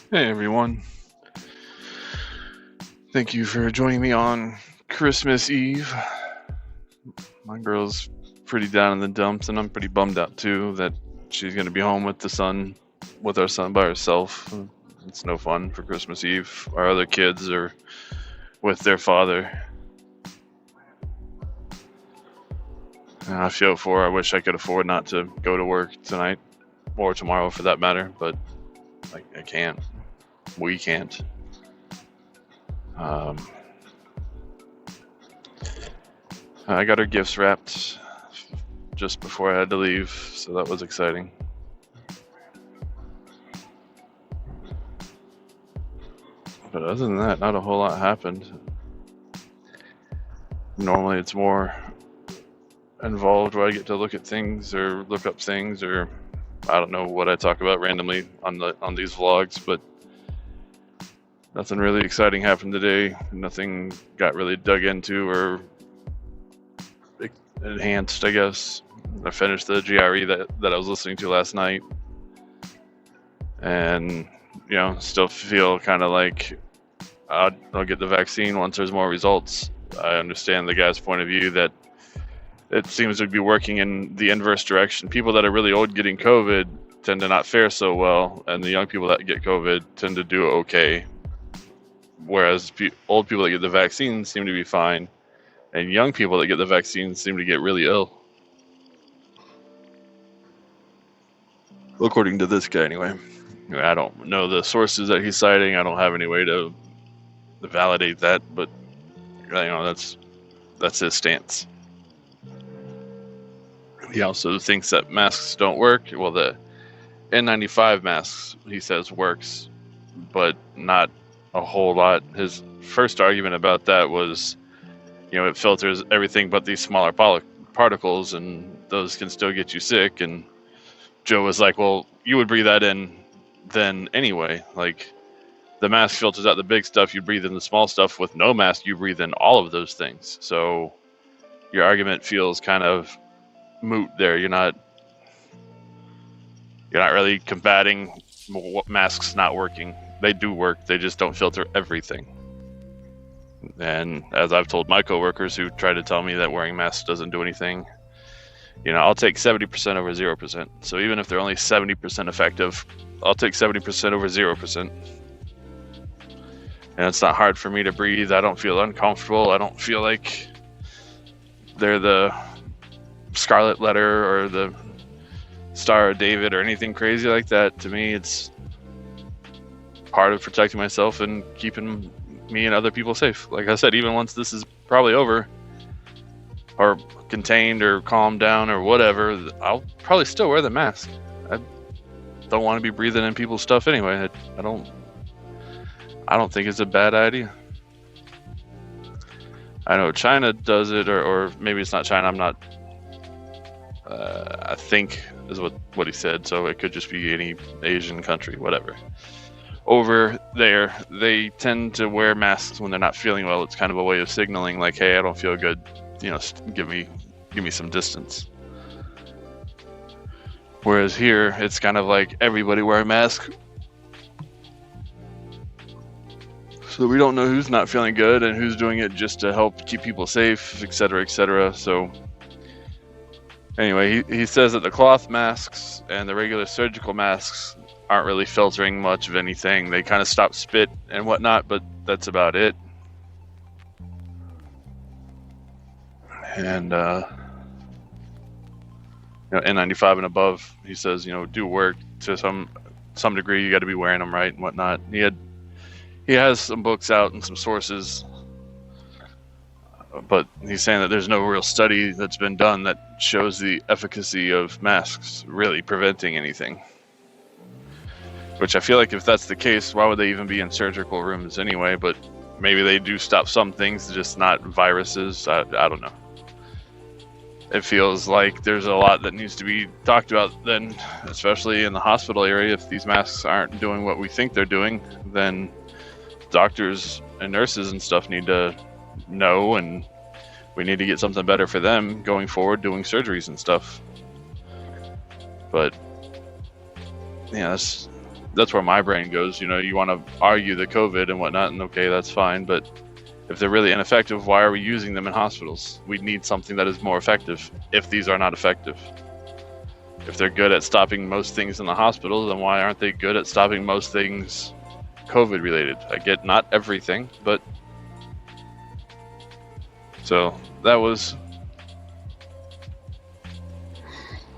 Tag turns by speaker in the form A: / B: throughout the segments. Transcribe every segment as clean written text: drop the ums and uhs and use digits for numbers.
A: Hey everyone. Thank you for joining me on Christmas Eve. My girl's pretty down in the dumps, and I'm pretty bummed out too that she's going to be home with our son by herself. It's no fun for Christmas Eve. Our other kids are with their father. And I feel for her. I wish I could afford not to go to work tonight or tomorrow for that matter, but I can't. We can't. I got her gifts wrapped just before I had to leave, so that was exciting. But other than that, not a whole lot happened. Normally it's more involved where I get to look at things or look up things, or I don't know what I talk about randomly on these vlogs, but nothing really exciting happened today. Nothing got really dug into or enhanced, I guess. I finished the GRE that I was listening to last night, and still feel kind of like I'll get the vaccine once there's more results. I understand the guy's point of view that it seems to be working in the inverse direction. People that are really old getting COVID tend to not fare so well, and the young people that get COVID tend to do okay. Whereas old people that get the vaccine seem to be fine, and young people that get the vaccine seem to get really ill. According to this guy, anyway. I don't know the sources that he's citing. I don't have any way to validate that, but that's his stance. He also thinks that masks don't work. Well, the N95 masks, he says, works, but not a whole lot. His first argument about that was, it filters everything but these smaller particles, and those can still get you sick. And Joe was like, well, you would breathe that in then anyway. Like, the mask filters out the big stuff, you breathe in the small stuff. With no mask, you breathe in all of those things. So your argument feels kind of moot there. You're not really combating masks not working. They do work, they just don't filter everything. And as I've told my coworkers who try to tell me that wearing masks doesn't do anything, I'll take 70% over 0%. So even if they're only 70% effective, I'll take 70% over 0%. And it's not hard for me to breathe. I don't feel uncomfortable. I don't feel like they're the Scarlet Letter or the Star of David or anything crazy like that. To me, it's part of protecting myself and keeping me and other people safe. Like I said, even once this is probably over or contained or calmed down or whatever, I'll probably still wear the mask. I don't want to be breathing in people's stuff anyway. I don't think it's a bad idea. I know China does it, or maybe it's not China. I'm not. I think is what he said. So it could just be any Asian country, whatever. Over there, they tend to wear masks when they're not feeling well. It's kind of a way of signaling, like, "Hey, I don't feel good. Give me some distance." Whereas here, it's kind of like everybody wear a mask. So we don't know who's not feeling good and who's doing it just to help keep people safe, etc., etc. So anyway, he says that the cloth masks and the regular surgical masks aren't really filtering much of anything. They kind of stop spit and whatnot, but that's about it. And N95 and above, he says, do work to some degree. You got to be wearing them right and whatnot. He has some books out and some sources, but he's saying that there's no real study that's been done that shows the efficacy of masks really preventing anything. Which I feel like if that's the case, why would they even be in surgical rooms anyway? But maybe they do stop some things, just not viruses. I don't know. It feels like there's a lot that needs to be talked about then, especially in the hospital area. If these masks aren't doing what we think they're doing, then doctors and nurses and stuff need to know, and we need to get something better for them going forward doing surgeries and stuff. But yeah, that's where my brain goes. You want to argue the COVID and whatnot, and okay, that's fine, but if they're really ineffective, why are we using them in hospitals? We need something that is more effective if these are not effective. If they're good at stopping most things in the hospital, then why aren't they good at stopping most things COVID related? I get not everything, but so that was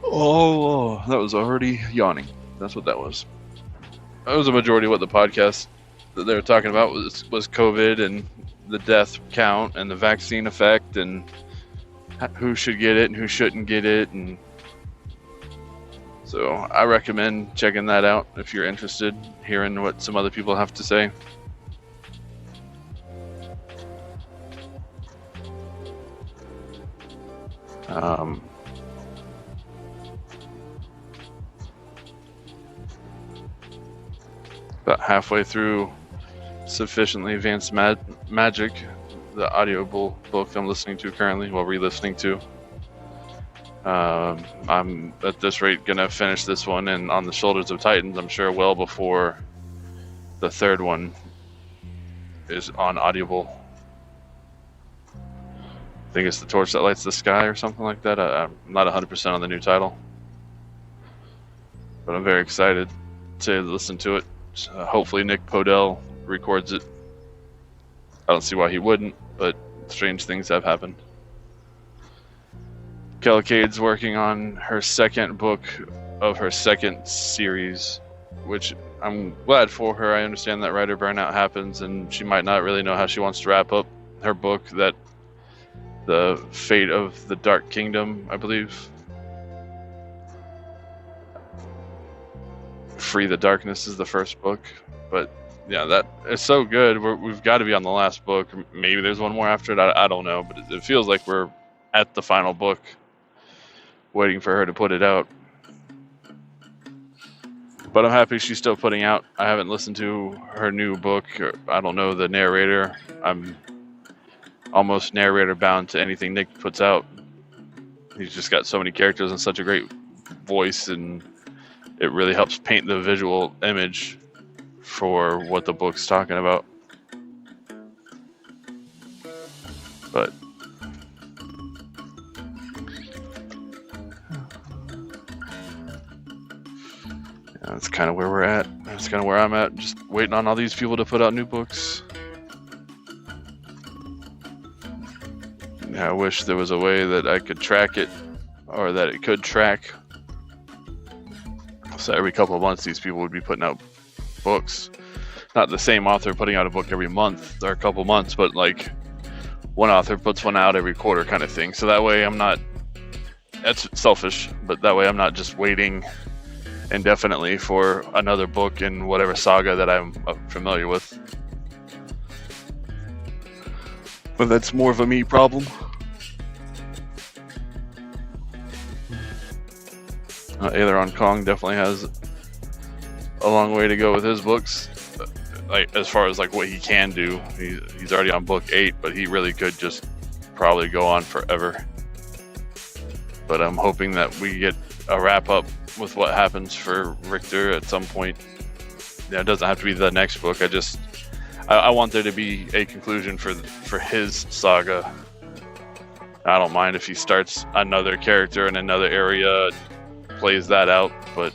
A: that was already yawning. That's what that was. That was a majority of what the podcast that they were talking about was COVID and the death count and the vaccine effect and who should get it and who shouldn't get it. And so I recommend checking that out if you're interested, hearing what some other people have to say. About halfway through Sufficiently Advanced Magic, the audible book I'm listening to currently, re-listening to. I'm at this rate gonna finish this one, and On the Shoulders of Titans, I'm sure well before the third one is on Audible. I think it's The Torch That Lights the Sky or something like that. I'm not 100% on the new title, but I'm very excited to listen to it. Hopefully Nick Podell records it. I don't see why he wouldn't, but strange things have happened. Kellicade's working on her second book of her second series, which I'm glad for her. I understand that writer burnout happens, and she might not really know how she wants to wrap up her book, that The Fate of the Dark Kingdom, I believe. Free the Darkness is the first book, but yeah, that is so good. We've got to be on the last book. Maybe there's one more after it. I don't know, but it feels like we're at the final book, waiting for her to put it out. But I'm happy she's still putting out. I haven't listened to her new book. I don't know the narrator. I'm almost narrator bound to anything Nick puts out. He's just got so many characters and such a great voice, and it really helps paint the visual image for what the book's talking about. But yeah, that's kind of where we're at. That's kind of where I'm at, just waiting on all these people to put out new books. Yeah, I wish there was a way that I could track it, or that it could track. So every couple of months, these people would be putting out books. Not the same author putting out a book every month or a couple months, but like one author puts one out every quarter kind of thing. So that way I'm not, that's selfish, but that way I'm not just waiting indefinitely for another book in whatever saga that I'm familiar with. But that's more of a me problem. Aileron Kong definitely has a long way to go with his books. Like as far as like what he can do, he's already on book 8, but he really could just probably go on forever. But I'm hoping that we get a wrap up with what happens for Richter at some point. Yeah, it doesn't have to be the next book. I want there to be a conclusion for his saga. I don't mind if he starts another character in another area, plays that out, but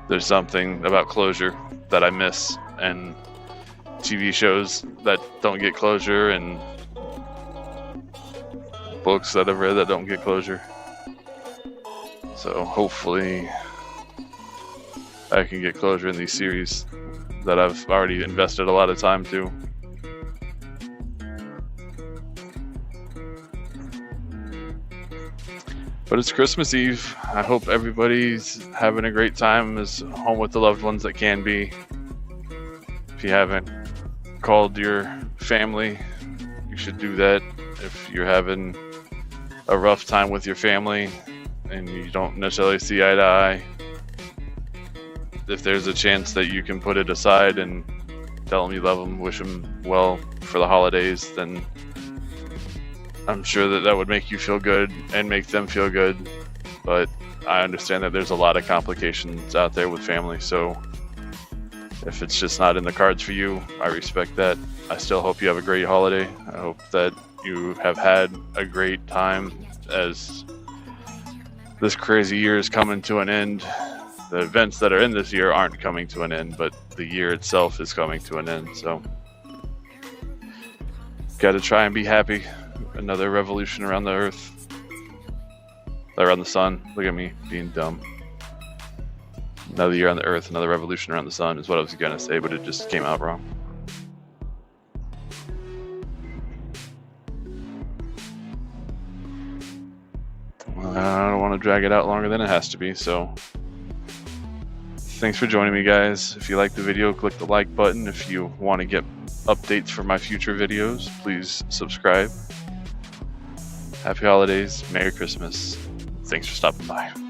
A: there's something about closure that I miss, and TV shows that don't get closure, and books that I've read that don't get closure. So hopefully I can get closure in these series that I've already invested a lot of time to. But it's Christmas Eve. I hope everybody's having a great time, is home with the loved ones that can be. If you haven't called your family, you should do that. If you're having a rough time with your family and you don't necessarily see eye to eye, if there's a chance that you can put it aside and tell them you love them, wish them well for the holidays, then I'm sure that would make you feel good and make them feel good. But I understand that there's a lot of complications out there with family, so if it's just not in the cards for you, I respect that. I still hope you have a great holiday. I hope that you have had a great time as this crazy year is coming to an end. The events that are in this year aren't coming to an end, but the year itself is coming to an end, so gotta try and be happy. Another revolution around the earth, around the sun. Look at me being dumb. Another year on the earth, another revolution around the sun is what I was gonna say, but it just came out wrong. Well, I don't want to drag it out longer than it has to be, so thanks for joining me, guys. If you like the video, click the like button. If you want to get updates for my future videos, please subscribe. Happy holidays, Merry Christmas. Thanks for stopping by.